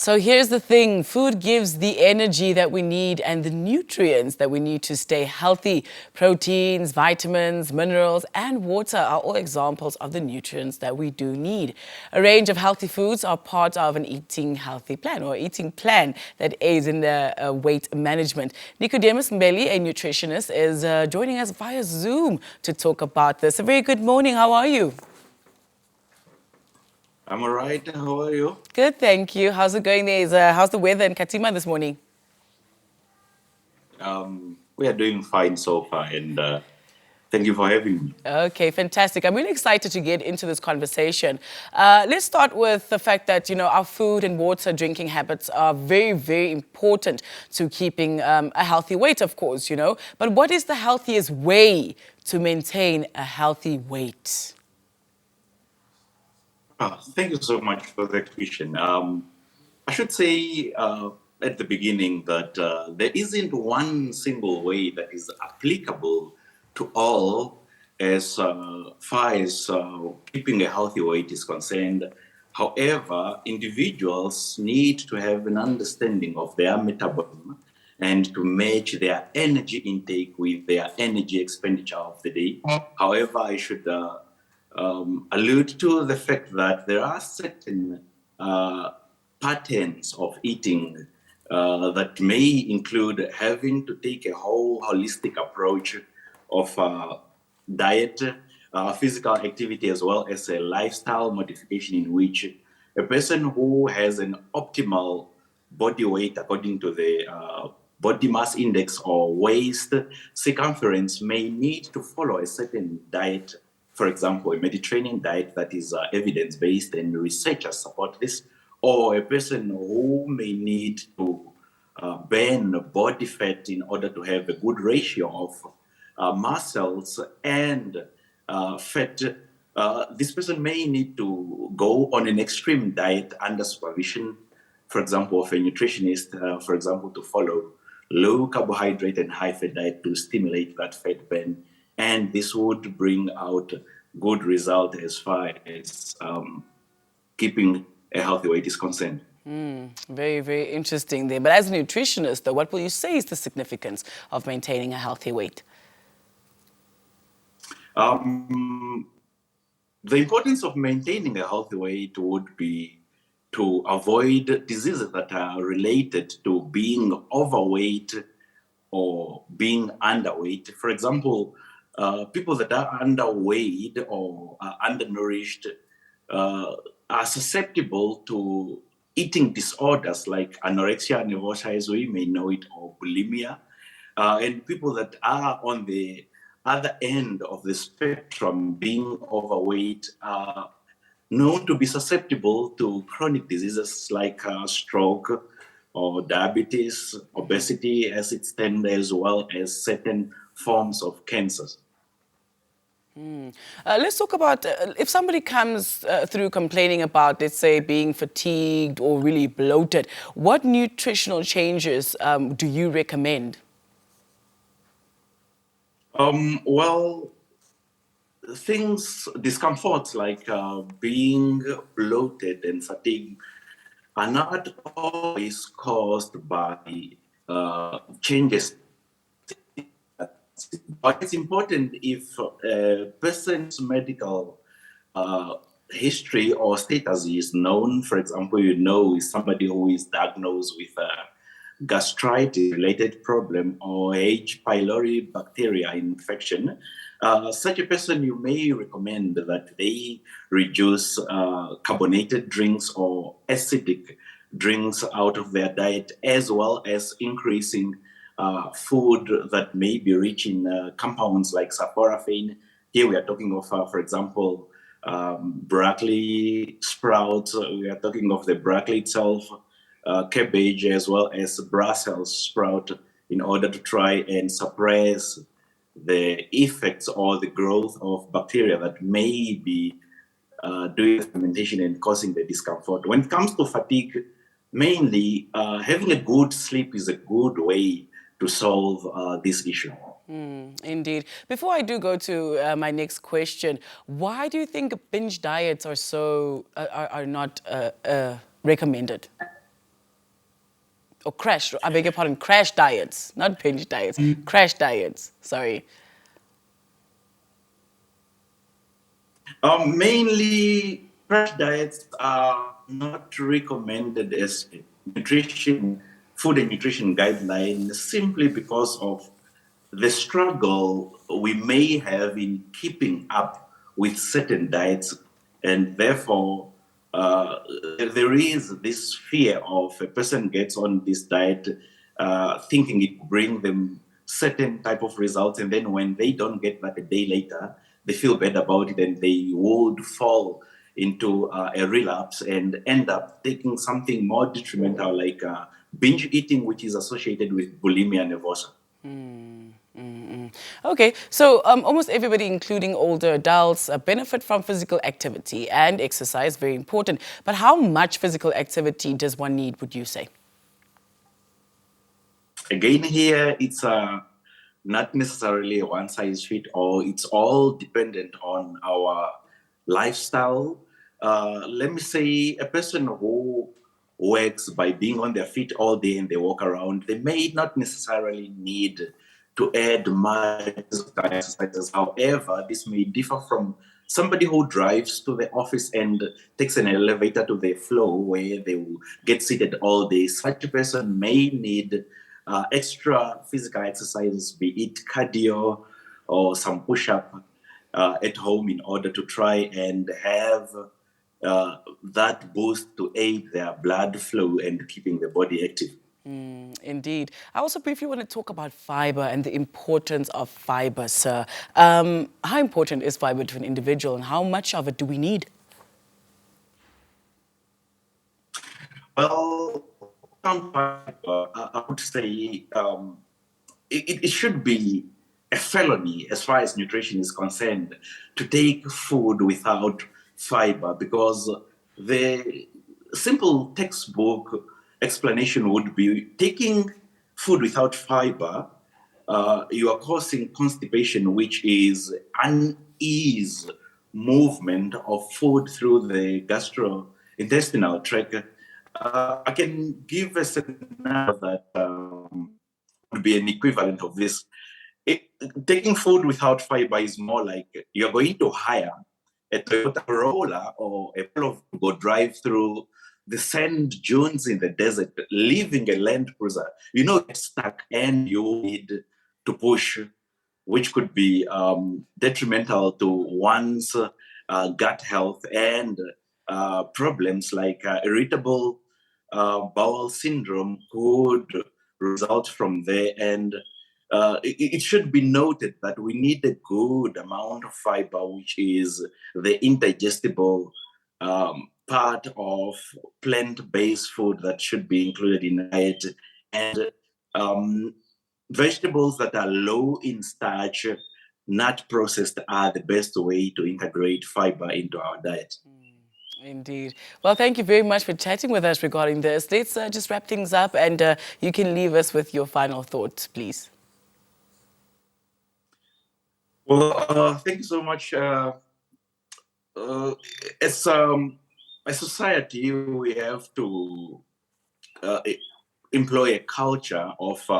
So here's the thing, food gives the energy that we need and the nutrients that we need to stay healthy. Proteins, vitamins, minerals, and water are all examples of the nutrients that we do need. A range of healthy foods are part of an eating healthy plan or eating plan that aids in the weight management. Nikodemus Mbeeli, a nutritionist, is joining us via Zoom to talk about this. A very good morning. How are you? I'm all right. How are you? Good, thank you. How's it going there? How's the weather in Katima this morning? We are doing fine so far, and thank you for having me. Okay, fantastic. I'm really excited to get into this conversation. Let's start with the fact that, our food and water drinking habits are very, very important to keeping a healthy weight, of course, But what is the healthiest way to maintain a healthy weight? Thank you so much for that question. I should say at the beginning that there isn't one single way that is applicable to all as far as keeping a healthy weight is concerned. However, individuals need to have an understanding of their metabolism and to match their energy intake with their energy expenditure of the day. However, I should allude to the fact that there are certain patterns of eating that may include having to take a whole holistic approach of diet, physical activity, as well as a lifestyle modification in which a person who has an optimal body weight according to the body mass index or waist circumference may need to follow a certain diet. For example, a Mediterranean diet that is evidence-based and researchers support this, or a person who may need to burn body fat in order to have a good ratio of muscles and fat. This person may need to go on an extreme diet under supervision, for example, of a nutritionist, for example, to follow low carbohydrate and high fat diet to stimulate that fat burn. And this would bring out good result as far as keeping a healthy weight is concerned. Very, very interesting there. But as a nutritionist, though, what will you say is the significance of maintaining a healthy weight? The importance of maintaining a healthy weight would be to avoid diseases that are related to being overweight or being underweight. For example, people that are underweight or are undernourished are susceptible to eating disorders like anorexia nervosa, as we may know it, or bulimia. And people that are on the other end of the spectrum, being overweight, are known to be susceptible to chronic diseases like stroke or diabetes, obesity as it stands, as well as certain forms of cancers. Let's talk about if somebody comes through complaining about, let's say, being fatigued or really bloated, what nutritional changes do you recommend? Well, discomforts like being bloated and fatigued are not always caused by changes. But it's important if a person's medical history or status is known. For example, is somebody who is diagnosed with a gastritis-related problem or H. pylori bacteria infection. Such a person, you may recommend that they reduce carbonated drinks or acidic drinks out of their diet, as well as increasing food that may be rich in compounds like sulforaphane. Here we are talking of, for example, broccoli sprouts. We are talking of the broccoli itself, cabbage, as well as Brussels sprout, in order to try and suppress the effects or the growth of bacteria that may be doing the fermentation and causing the discomfort. When it comes to fatigue, mainly having a good sleep is a good way to solve this issue. Indeed. Before I do go to my next question, why do you think binge diets are not recommended? Or crash, I beg your pardon, crash diets, not binge diets, crash diets, sorry. Mainly, crash diets are not recommended as nutrition, food and nutrition guidelines simply because of the struggle we may have in keeping up with certain diets, and therefore there is this fear of a person gets on this diet thinking it will bring them certain type of results, and then when they don't get that a day later, they feel bad about it and they would fall into a relapse and end up taking something more detrimental like binge eating, which is associated with bulimia nervosa. Okay, so almost everybody, including older adults, benefit from physical activity and exercise, very important. But how much physical activity does one need, would you say? Again, here it's not necessarily a one size fit all. It's all dependent on our lifestyle. Let me say a person who works by being on their feet all day and they walk around, they may not necessarily need to add much exercises. However, this may differ from somebody who drives to the office and takes an elevator to the floor where they will get seated all day. Such a person may need extra physical exercises, be it cardio or some push-up at home in order to try and have that boost to aid their blood flow and keeping the body active. Indeed. I also briefly want to talk about fiber and the importance of fiber, sir. How important is fiber to an individual and how much of it do we need? Well, I would say it should be a felony as far as nutrition is concerned to take food without fiber, because the simple textbook explanation would be taking food without fiber, you are causing constipation, which is unease movement of food through the gastrointestinal tract. I can give a scenario that would be an equivalent of this. It, taking food without fiber is more like you're going to hire a Toyota Corolla or a Polo to go drive through the sand dunes in the desert, leaving a Land Cruiser. You know, it's stuck and you need to push, which could be detrimental to one's gut health and problems like irritable bowel syndrome could result from there. And it should be noted that we need a good amount of fiber, which is the indigestible part of plant-based food that should be included in the diet. And vegetables that are low in starch, not processed, are the best way to integrate fiber into our diet. Indeed. Well, thank you very much for chatting with us regarding this. Let's just wrap things up and you can leave us with your final thoughts, please. Well, thank you so much. As a society, we have to employ a culture of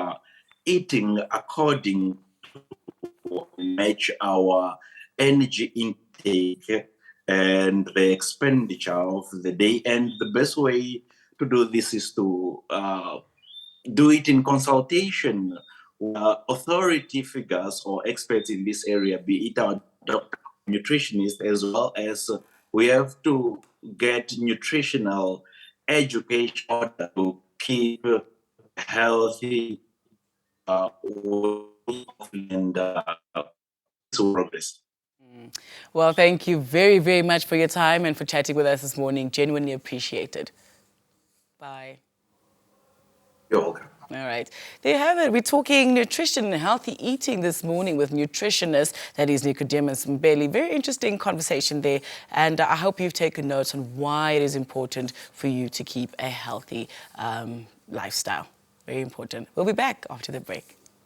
eating according to match our energy intake and the expenditure of the day. And the best way to do this is to do it in consultation with authority figures or experts in this area, be it our doctor, nutritionist, as well as we have to get nutritional education in order to keep healthy and progress. Well, thank you very, very much for your time and for chatting with us this morning. Genuinely appreciated. Bye. You're welcome. All right. There you have it. We're talking nutrition and healthy eating this morning with nutritionist, that is Nikodemus Mbeeli. Very interesting conversation there. And I hope you've taken notes on why it is important for you to keep a healthy lifestyle. Very important. We'll be back after the break.